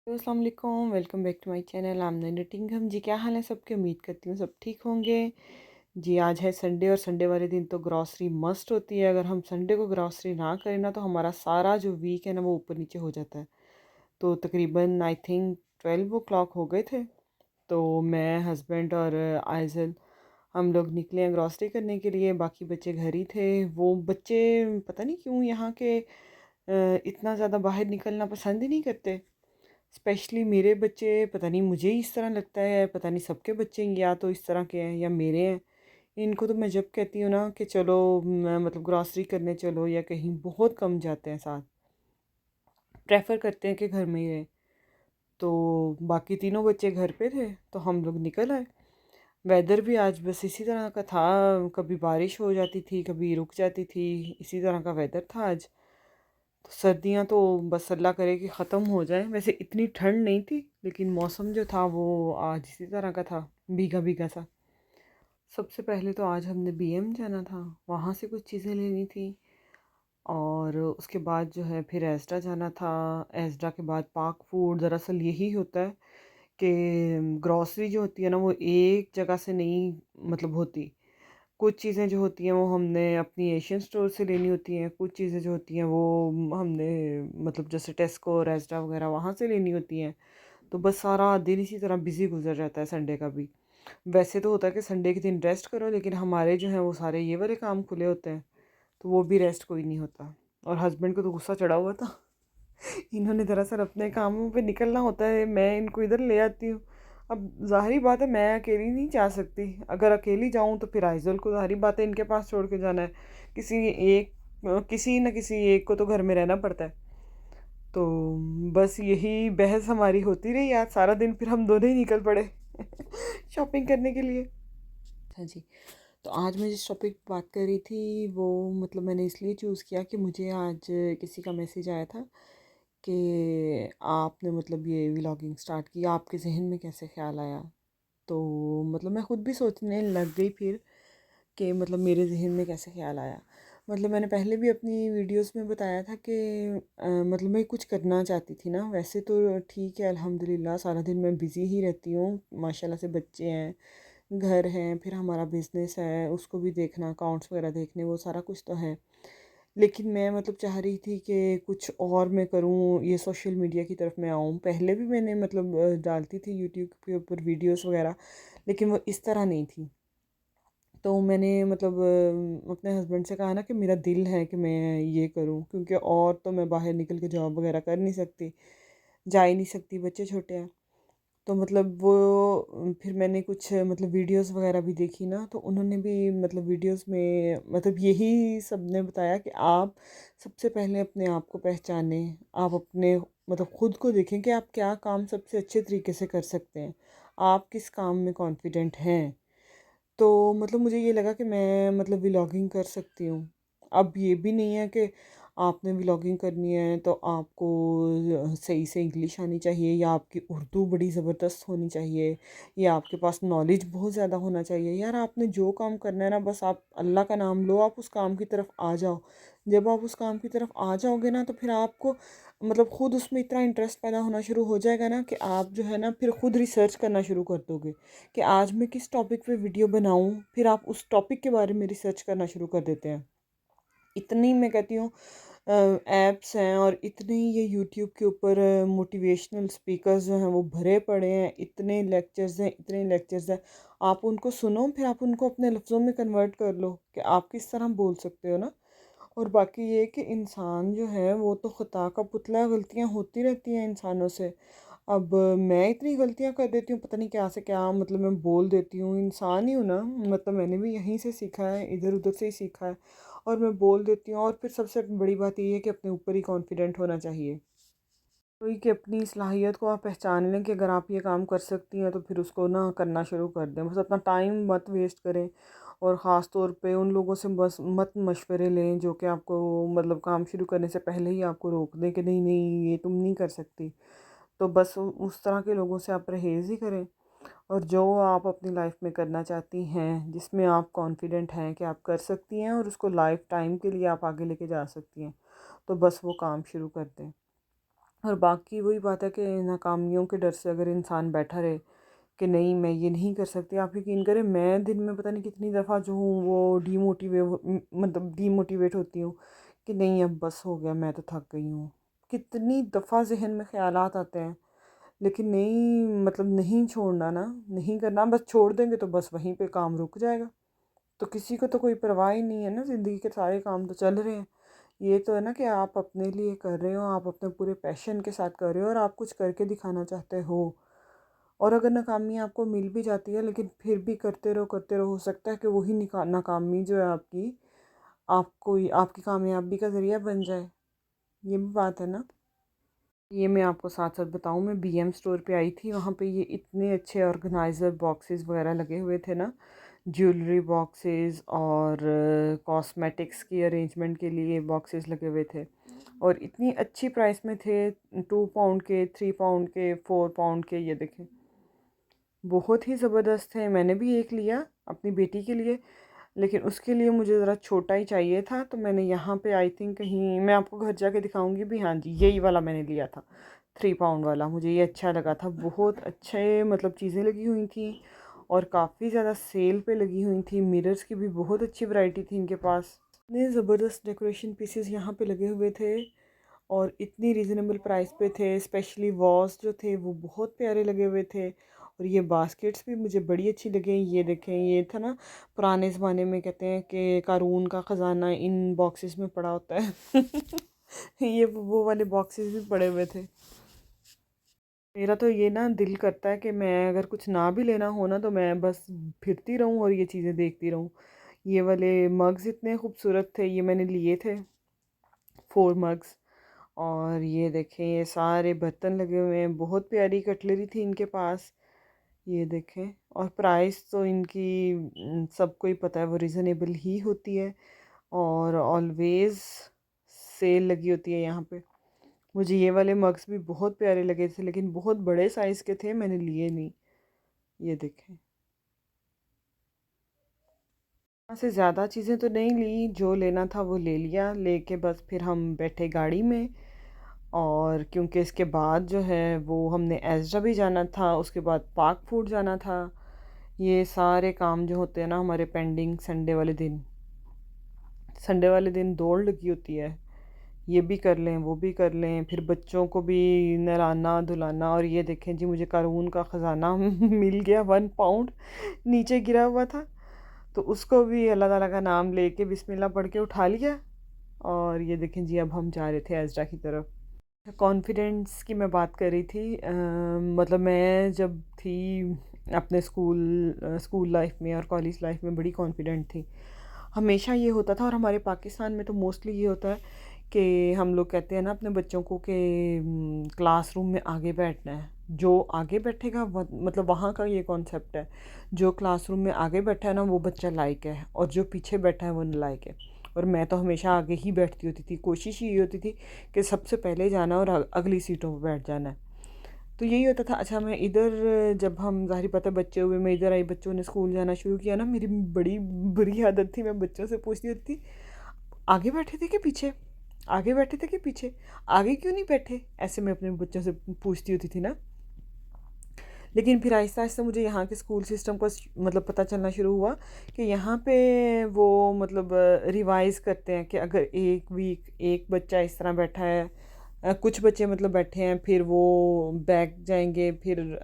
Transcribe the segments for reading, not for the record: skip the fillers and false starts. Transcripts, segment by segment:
अस्सलाम वालेकुम, welcome back to my channel Aamna Nottingham. जी क्या हाल है सबके? उम्मीद करती हूँ सब ठीक होंगे। जी आज है संडे और संडे वाले दिन तो ग्रॉसरी मस्ट होती है। अगर हम संडे को ग्रॉसरी ना करें ना तो हमारा सारा जो वीक है ना वो ऊपर नीचे हो जाता है। तो तकरीबन आई थिंक 12 o'clock हो गए थे। तो मैं हस्बैंड और आइजल हम लोग निकले हैं ग्रॉसरी करने के लिए। बाकी बच्चे घर ही थे। वो बच्चे पता नहीं क्यों यहाँ के इतना ज़्यादा बाहर निकलना पसंद ही नहीं करते। स्पेशली मेरे बच्चे, पता नहीं मुझे ही इस तरह लगता है, पता नहीं सबके बच्चे या तो इस तरह के हैं या मेरे हैं। इनको तो मैं जब कहती हूँ ना कि चलो मतलब ग्रॉसरी करने चलो या कहीं, बहुत कम जाते हैं साथ। प्रेफर करते हैं कि घर में ही रहें। तो बाकी तीनों बच्चे घर पे थे तो हम लोग निकल आए। वेदर भी आज बस इसी तरह का था, कभी बारिश हो जाती थी कभी रुक जाती थी, इसी तरह का वेदर था आज। तो सर्दियाँ तो बस अल्लाह करे कि ख़त्म हो जाए। वैसे इतनी ठंड नहीं थी लेकिन मौसम जो था वो आज इसी तरह का था, भीगा भीगा सा। सबसे पहले तो आज हमने बीएम जाना था, वहाँ से कुछ चीज़ें लेनी थी। और उसके बाद जो है फिर एस्टा जाना था। एस्टा के बाद पार्क फूड। दरअसल यही होता है कि ग्रॉसरी जो होती है ना वो एक जगह से नहीं मतलब होती। कुछ चीज़ें जो होती हैं वो हमने अपनी एशियन स्टोर से लेनी होती हैं, कुछ चीज़ें जो होती हैं वो हमने मतलब जैसे टेस्को, रेस्टा वगैरह वहाँ से लेनी होती हैं। तो बस सारा दिन इसी तरह बिज़ी गुजर जाता है संडे का भी। वैसे तो होता है कि संडे के दिन रेस्ट करो, लेकिन हमारे जो हैं वो सारे ये वाले काम खुले होते हैं तो वो भी रेस्ट कोई नहीं होता। और हस्बैंड को तो गुस्सा चढ़ा हुआ था। इन्होंने दरअसल अपने कामों पे निकलना होता है, मैं इनको इधर ले आती हूँ। अब ज़ाहिरी बात है मैं अकेली नहीं जा सकती। अगर अकेली जाऊँ तो फिर आइज़ल को ज़ाहिरी बात है इनके पास छोड़ के जाना है। किसी न किसी एक को तो घर में रहना पड़ता है। तो बस यही बहस हमारी होती रही आज सारा दिन। फिर हम दोनों ही निकल पड़े शॉपिंग करने के लिए। हाँ जी। तो आज मैं जिस टॉपिक पर बात कर रही थी वो मतलब मैंने इसलिए चूज़ किया कि मुझे आज किसी का मैसेज आया था कि आपने मतलब ये व्लॉगिंग स्टार्ट किया, आपके ज़हन में कैसे ख़्याल आया? तो मतलब मैं ख़ुद भी सोचने लग गई फिर कि मतलब मेरे ज़हन में कैसे ख़्याल आया। मतलब मैंने पहले भी अपनी वीडियोस में बताया था कि मतलब मैं कुछ करना चाहती थी ना। वैसे तो ठीक है अल्हम्दुलिल्लाह, सारा दिन मैं बिज़ी ही रहती हूँ। माशाल्लाह से बच्चे हैं, घर हैं, फिर हमारा बिज़नेस है उसको भी देखना, अकाउंट्स वगैरह देखने, वो सारा कुछ तो है। लेकिन मैं मतलब चाह रही थी कि कुछ और मैं करूँ, ये सोशल मीडिया की तरफ मैं आऊँ। पहले भी मैंने मतलब डालती थी यूट्यूब के ऊपर वीडियोस वगैरह, लेकिन वो इस तरह नहीं थी। तो मैंने मतलब अपने हस्बैंड से कहा ना कि मेरा दिल है कि मैं ये करूँ, क्योंकि और तो मैं बाहर निकल के जॉब वगैरह कर नहीं सकती, जा ही नहीं सकती, बच्चे छोटे हैं। तो मतलब वो फिर मैंने कुछ मतलब वीडियोस वगैरह भी देखी ना, तो उन्होंने भी मतलब वीडियोस में मतलब यही सब ने बताया कि आप सबसे पहले अपने आप को पहचानें। आप अपने मतलब खुद को देखें कि आप क्या काम सबसे अच्छे तरीके से कर सकते हैं, आप किस काम में कॉन्फिडेंट हैं। तो मतलब मुझे ये लगा कि मैं मतलब व्लॉगिंग कर सकती हूँ। अब ये भी नहीं है कि आपने व्लॉगिंग करनी है तो आपको सही से इंग्लिश आनी चाहिए, या आपकी उर्दू बड़ी ज़बरदस्त होनी चाहिए, या आपके पास नॉलेज बहुत ज़्यादा होना चाहिए। यार आपने जो काम करना है ना, बस आप अल्लाह का नाम लो, आप उस काम की तरफ आ जाओ। जब आप उस काम की तरफ आ जाओगे ना तो फिर आपको मतलब ख़ुद उसमें इतना इंटरेस्ट पैदा होना शुरू हो जाएगा ना कि आप जो है ना फिर ख़ुद रिसर्च करना शुरू कर दोगे कि आज मैं किस टॉपिक पे वीडियो बनाऊं। फिर आप उस टॉपिक के बारे में रिसर्च करना शुरू कर देते हैं। इतनी मैं कहती हूँ ऐप्स हैं और इतने ये यूट्यूब के ऊपर मोटिवेशनल स्पीकर्स जो हैं वो भरे पड़े हैं। इतने लेक्चर्स हैं, इतने लेक्चर्स हैं। आप उनको सुनो, फिर आप उनको अपने लफ्ज़ों में कन्वर्ट कर लो कि आप किस तरह बोल सकते हो ना। और बाकी ये कि इंसान जो है वो तो ख़ुदा का पुतला, गलतियाँ होती रहती हैं इंसानों से। अब मैं इतनी गलतियाँ कर देती हूँ, पता नहीं क्या से क्या मतलब मैं बोल देती हूँ। इंसान ही हूँ ना, मतलब मैंने भी यहीं से सीखा है, इधर उधर से ही सीखा है, और मैं बोल देती हूँ। और फिर सबसे बड़ी बात ये है कि अपने ऊपर ही कॉन्फिडेंट होना चाहिए। कोई कि अपनी सलाहियत को आप पहचान लें कि अगर आप ये काम कर सकती हैं तो फिर उसको ना करना शुरू कर दें। बस अपना टाइम मत वेस्ट करें, और ख़ास तौर पे उन लोगों से बस मत मशवरे लें जो कि आपको मतलब काम शुरू करने से पहले ही आपको रोक दें कि नहीं नहीं ये तुम नहीं कर सकती। तो बस उस तरह के लोगों से आप परहेज़ ही करें। और जो आप अपनी लाइफ में करना चाहती हैं, जिसमें आप कॉन्फिडेंट हैं कि आप कर सकती हैं और उसको लाइफ टाइम के लिए आप आगे लेके जा सकती हैं, तो बस वो काम शुरू कर दें। और बाकी वही बात है कि नाकामियों के डर से अगर इंसान बैठा रहे कि नहीं मैं ये नहीं कर सकती, आप यकीन करें मैं दिन में पता नहीं कितनी दफ़ा जो हूँ वो मतलब डीमोटिवेट होती हूँ कि नहीं अब बस हो गया, मैं तो थक गई हूँ। कितनी दफ़ा जहन में ख्यालात आते हैं, लेकिन नहीं मतलब नहीं छोड़ना ना, नहीं करना। बस छोड़ देंगे तो बस वहीं पे काम रुक जाएगा। तो किसी को तो कोई परवाह ही नहीं है ना, ज़िंदगी के सारे काम तो चल रहे हैं। ये तो है ना कि आप अपने लिए कर रहे हो, आप अपने पूरे पैशन के साथ कर रहे हो और आप कुछ करके दिखाना चाहते हो। और अगर नाकामी आपको मिल भी जाती है लेकिन फिर भी करते रहो, हो सकता है कि वही नाकामी जो है आपकी आपको आपकी कामयाबी का ज़रिया बन जाए। ये भी बात है ना। ये मैं आपको साथ साथ बताऊँ, मैं बीएम स्टोर पे आई थी, वहाँ पे ये इतने अच्छे ऑर्गेनाइज़र बॉक्सेस वगैरह लगे हुए थे ना, ज्वेलरी बॉक्सेस और कॉस्मेटिक्स की अरेंजमेंट के लिए बॉक्सेस लगे हुए थे और इतनी अच्छी प्राइस में थे। 2 पाउंड के, 3 पाउंड के, 4 पाउंड के, ये देखें बहुत ही ज़बरदस्त है। मैंने भी एक लिया अपनी बेटी के लिए, लेकिन उसके लिए मुझे ज़रा छोटा ही चाहिए था, तो मैंने यहाँ पे आई थिंक कहीं मैं आपको घर जाके दिखाऊंगी भी। हाँ जी, यही वाला मैंने लिया था, 3 पाउंड वाला। मुझे ये अच्छा लगा था, बहुत अच्छे मतलब चीज़ें लगी हुई थी और काफ़ी ज़्यादा सेल पे लगी हुई थी। मिरर्स की भी बहुत अच्छी वैरायटी थी इनके पास। इतने ज़बरदस्त डेकोरेशन पीसेस यहाँ पे लगे हुए थे और इतनी रीज़नेबल प्राइस पे थे। स्पेशली वॉस जो थे वो बहुत प्यारे लगे हुए थे और ये बास्केट्स भी मुझे बड़ी अच्छी लगे। ये देखें, ये था ना पुराने ज़माने में कहते हैं कि क़ारून का ख़जाना इन बॉक्सेस में पड़ा होता है। ये वो वाले बॉक्सेस भी पड़े हुए थे। मेरा तो ये ना दिल करता है कि मैं अगर कुछ ना भी लेना हो ना तो मैं बस फिरती रहूं और ये चीज़ें देखती रहूं। ये वाले मग्स इतने खूबसूरत थे, ये मैंने लिए थे 4 मग्स। और ये देखें, ये सारे बर्तन लगे हुए हैं, बहुत प्यारी कटलरी थी इनके पास। ये देखें, और प्राइस तो इनकी सबको ही पता है वो रिज़नेबल ही होती है और ऑलवेज़ सेल लगी होती है यहाँ पे। मुझे ये वाले मग्स भी बहुत प्यारे लगे थे लेकिन बहुत बड़े साइज़ के थे, मैंने लिए नहीं। ये देखें, यहाँ से ज़्यादा चीज़ें तो नहीं ली, जो लेना था वो ले लिया, लेके बस फिर हम बैठे गाड़ी में। और क्योंकि इसके बाद जो है वो हमने एज़रा भी जाना था, उसके बाद पार्क फूड जाना था। ये सारे काम जो होते हैं ना हमारे पेंडिंग, संडे वाले दिन दौड़ लगी होती है। ये भी कर लें, वो भी कर लें, फिर बच्चों को भी नहलाना धुलाना। और ये देखें जी, मुझे क़ारून का ख़जाना मिल गया, 1 पाउंड नीचे गिरा हुआ था, तो उसको भी अल्लाह ताला का नाम लेके बिस्मिल्लाह पढ़ के उठा लिया। और ये देखें जी, अब हम जा रहे थे एज़रा की तरफ। कॉन्फिडेंस की मैं बात कर रही थी, मतलब मैं जब थी अपने स्कूल लाइफ में और कॉलेज लाइफ में बड़ी कॉन्फिडेंट थी। हमेशा ये होता था और हमारे पाकिस्तान में तो मोस्टली ये होता है कि हम लोग कहते हैं ना अपने बच्चों को कि क्लासरूम में आगे बैठना है। जो आगे बैठेगा मतलब वहाँ का ये कॉन्सेप्ट है, जो क्लासरूम में आगे बैठा है ना वो बच्चा लायक है और जो पीछे बैठा है वो नालायक है। और मैं तो हमेशा आगे ही बैठती होती थी, कोशिश ये होती थी कि सबसे पहले जाना और अगली सीटों पर बैठ जाना है। तो यही होता था। अच्छा, मैं इधर जब हम ज़ाहिर पता बच्चे हुए, मैं इधर आई, बच्चों ने स्कूल जाना शुरू किया ना, मेरी बड़ी बुरी आदत थी, मैं बच्चों से पूछती होती थी आगे बैठे थे कि पीछे, आगे बैठे थे कि पीछे, आगे क्यों नहीं बैठे, ऐसे मैं अपने बच्चों से पूछती होती थी ना। लेकिन फिर आहिस्ता आहिस्ता मुझे यहाँ के स्कूल सिस्टम का मतलब पता चलना शुरू हुआ कि यहाँ पे वो मतलब रिवाइज़ करते हैं कि अगर एक वीक एक बच्चा इस तरह बैठा है, कुछ बच्चे मतलब बैठे हैं, फिर वो बैक जाएंगे, फिर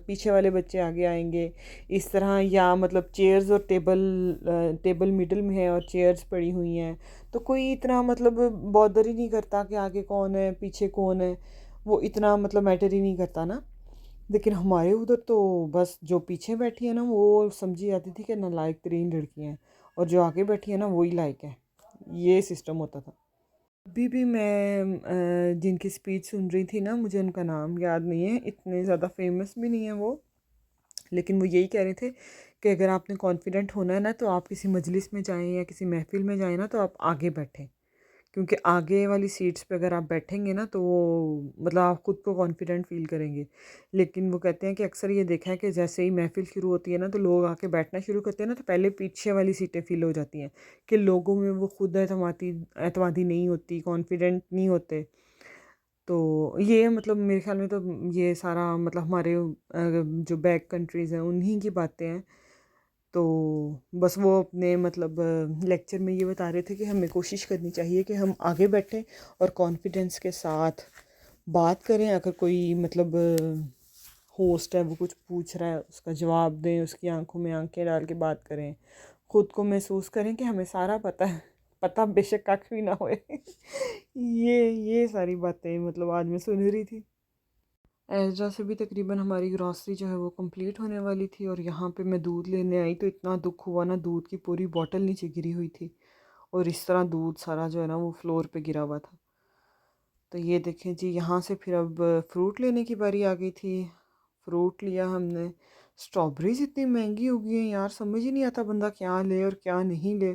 पीछे वाले बच्चे आगे आएंगे, इस तरह। या मतलब चेयर्स और टेबल मिडल में है और चेयर्स पड़ी हुई हैं, तो कोई इतना मतलब बॉदर ही नहीं करता कि आगे कौन है पीछे कौन है, वो इतना मतलब मैटर ही नहीं करता ना। लेकिन हमारे उधर तो बस जो पीछे बैठी है ना वो समझी जाती थी कि नालायक तरीन लड़की हैं और जो आगे बैठी है ना वही लायक है। ये सिस्टम होता था। अभी भी मैं जिनकी स्पीच सुन रही थी ना, मुझे उनका नाम याद नहीं है, इतने ज़्यादा फेमस भी नहीं है वो, लेकिन वो यही कह रहे थे कि अगर आपने कॉन्फिडेंट होना है ना तो आप किसी मजलिस में जाएं या किसी महफिल में जाएं ना तो आप आगे बैठें, क्योंकि आगे वाली सीट्स पे अगर आप बैठेंगे ना तो वो मतलब आप ख़ुद को कॉन्फिडेंट फ़ील करेंगे। लेकिन वो कहते हैं कि अक्सर ये देखा है कि जैसे ही महफ़िल शुरू होती है ना तो लोग आके बैठना शुरू करते हैं ना तो पहले पीछे वाली सीटें फ़िल हो जाती हैं कि लोगों में वो खुद एतमादी एतमादी नहीं होती, कॉन्फिडेंट नहीं होते। तो ये मतलब मेरे ख़्याल में तो ये सारा मतलब हमारे जो बैक कंट्रीज़ हैं उन्हीं की बातें हैं। तो बस वो अपने मतलब लेक्चर में ये बता रहे थे कि हमें कोशिश करनी चाहिए कि हम आगे बैठें और कॉन्फिडेंस के साथ बात करें। अगर कोई मतलब होस्ट है वो कुछ पूछ रहा है उसका जवाब दें, उसकी आंखों में आंखें डाल के बात करें, खुद को महसूस करें कि हमें सारा पता है, पता बेशक कख भी ना होए। ये सारी बातें मतलब आज मैं सुन रही थी। एज़रा से भी तकरीबन हमारी ग्रॉसरी जो है वो कंप्लीट होने वाली थी और यहाँ पे मैं दूध लेने आई तो इतना दुख हुआ ना, दूध की पूरी बॉटल नीचे गिरी हुई थी और इस तरह दूध सारा जो है ना वो फ्लोर पे गिरा हुआ था। तो ये देखें जी, यहाँ से फिर अब फ्रूट लेने की बारी आ गई थी। फ्रूट लिया हमने। स्ट्रॉबेरीज़ इतनी महंगी हो गई हैं यार, समझ ही नहीं आता बंदा क्या ले और क्या नहीं ले।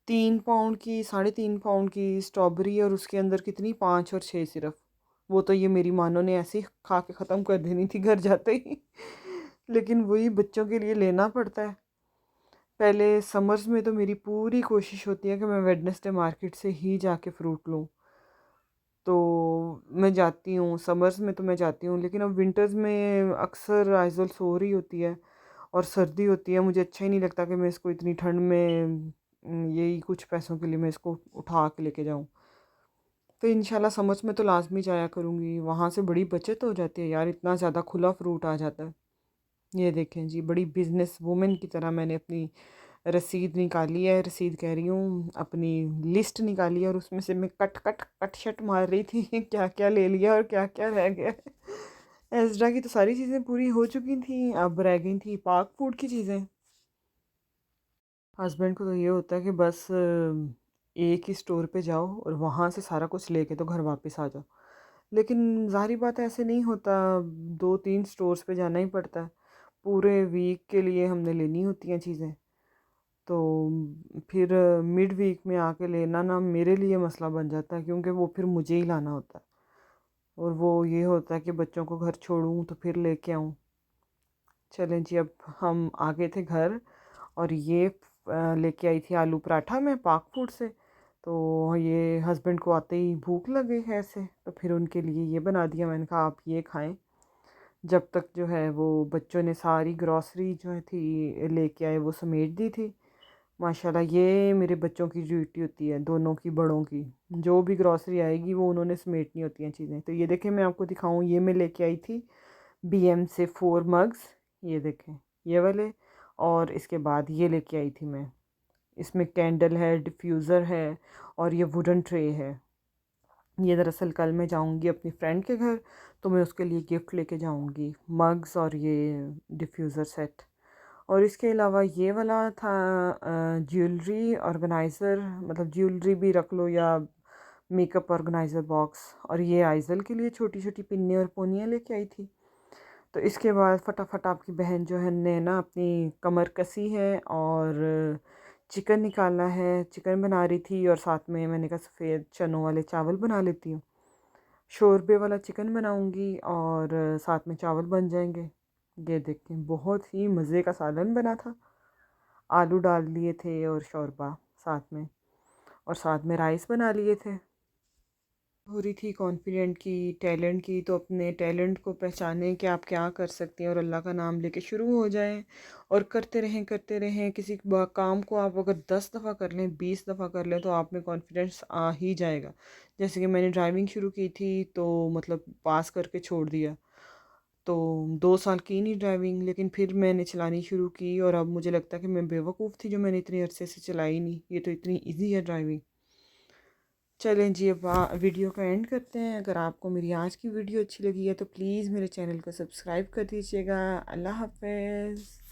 3 पाउंड की, 3.5 पाउंड की स्ट्रॉबेरी और उसके अंदर कितनी 5 और 6 सिर्फ। वो तो ये मेरी मानो ने ऐसे ही खा के ख़त्म कर देनी थी घर जाते ही। लेकिन वही बच्चों के लिए लेना पड़ता है। पहले समर्स में तो मेरी पूरी कोशिश होती है कि मैं वेडनेसडे मार्केट से ही जाके फ्रूट लूँ। तो मैं जाती हूँ, समर्स में तो मैं जाती हूँ, लेकिन अब विंटर्स में अक्सर आइज़ल सो रही होती है और सर्दी होती है। मुझे अच्छा ही नहीं लगता कि मैं इसको इतनी ठंड में यही कुछ पैसों के लिए मैं इसको उठा के लेके जाऊँ। तो इंशाल्लाह समर्स में तो लाज़मी जाया करूँगी, वहाँ से बड़ी बचत हो जाती है यार, इतना ज़्यादा खुला फ्रूट आ जाता है। ये देखें जी, बड़ी बिज़नेस वूमेन की तरह मैंने अपनी रसीद निकाली है, रसीद कह रही हूँ, अपनी लिस्ट निकाली है और उसमें से मैं कट कट कट शट मार रही थी क्या क्या ले लिया और क्या क्या रह गया। एज़रा की तो सारी चीज़ें पूरी हो चुकी थी, अब रह गई थी पाक फूड की चीज़ें। हस्बैंड को तो ये होता है कि बस एक ही स्टोर पे जाओ और वहाँ से सारा कुछ लेके तो घर वापस आ जाओ। लेकिन ज़ाहिर बात है ऐसे नहीं होता, 2-3 स्टोर्स पे जाना ही पड़ता है। पूरे वीक के लिए हमने लेनी होती हैं चीज़ें। तो फिर मिड वीक में आके लेना ना मेरे लिए मसला बन जाता है, क्योंकि वो फिर मुझे ही लाना होता है और वो ये होता है कि बच्चों को घर छोड़ूं तो फिर लेके आऊं। चलें जी, अब हम आ गए थे घर और ये लेके आई थी आलू पराठा मैं पाक फूड से। तो ये हस्बैंड को आते ही भूख लग गई है ऐसे, तो फिर उनके लिए ये बना दिया। मैंने कहा आप ये खाएं, जब तक जो है वो बच्चों ने सारी ग्रॉसरी जो है थी लेके आए वो समेट दी थी। माशाल्लाह ये मेरे बच्चों की ड्यूटी होती है, दोनों की, बड़ों की। जो भी ग्रॉसरी आएगी वो उन्होंने समेटनी होती हैं चीज़ें। तो ये देखें, मैं आपको दिखाऊं, ये मैं लेके आई थी बीएम से 4 मग्स, ये देखें ये वाले। और इसके बाद ये लेके आई थी मैं, इसमें कैंडल है, डिफ्यूज़र है और ये वुडन ट्रे है। ये दरअसल कल मैं जाऊंगी अपनी फ्रेंड के घर, तो मैं उसके लिए गिफ्ट लेके जाऊंगी, मग्स और ये डिफ्यूज़र सेट। और इसके अलावा ये वाला था ज्वेलरी ऑर्गेनाइज़र, मतलब ज्वेलरी भी रख लो या मेकअप ऑर्गेनाइज़र बॉक्स। और ये आइज़ल के लिए छोटी छोटी पिन्नी और पोनियाँ लेके आई थी। तो इसके बाद फटाफट आपकी बहन जो है ने ना अपनी कमर कसी है और चिकन निकालना है, चिकन बना रही थी और साथ में मैंने कहा सफ़ेद चनों वाले चावल बना लेती हूँ। शोरबे वाला चिकन बनाऊंगी और साथ में चावल बन जाएंगे। ये देखें, बहुत ही मज़े का सालन बना था, आलू डाल लिए थे और शोरबा साथ में, और साथ में राइस बना लिए थे। हो रही थी कॉन्फिडेंट की, टैलेंट की, तो अपने टैलेंट को पहचानें कि आप क्या कर सकते हैं और अल्लाह का नाम लेके शुरू हो जाएं और करते रहें करते रहें। किसी काम को आप अगर 10 दफ़ा कर लें, 20 दफ़ा कर लें, तो आप में कॉन्फिडेंस आ ही जाएगा। जैसे कि मैंने ड्राइविंग शुरू की थी तो मतलब पास करके छोड़ दिया, तो 2 साल की नहीं ड्राइविंग, लेकिन फिर मैंने चलानी शुरू की और अब मुझे लगता है कि मैं बेवकूफ़ थी जो मैंने इतने अरसे से चलाई नहीं, ये तो इतनी ईजी है ड्राइविंग। चलें जी, अब वीडियो का एंड करते हैं। अगर आपको मेरी आज की वीडियो अच्छी लगी है तो प्लीज़ मेरे चैनल को सब्सक्राइब कर दीजिएगा। अल्लाह हाफ़िज़।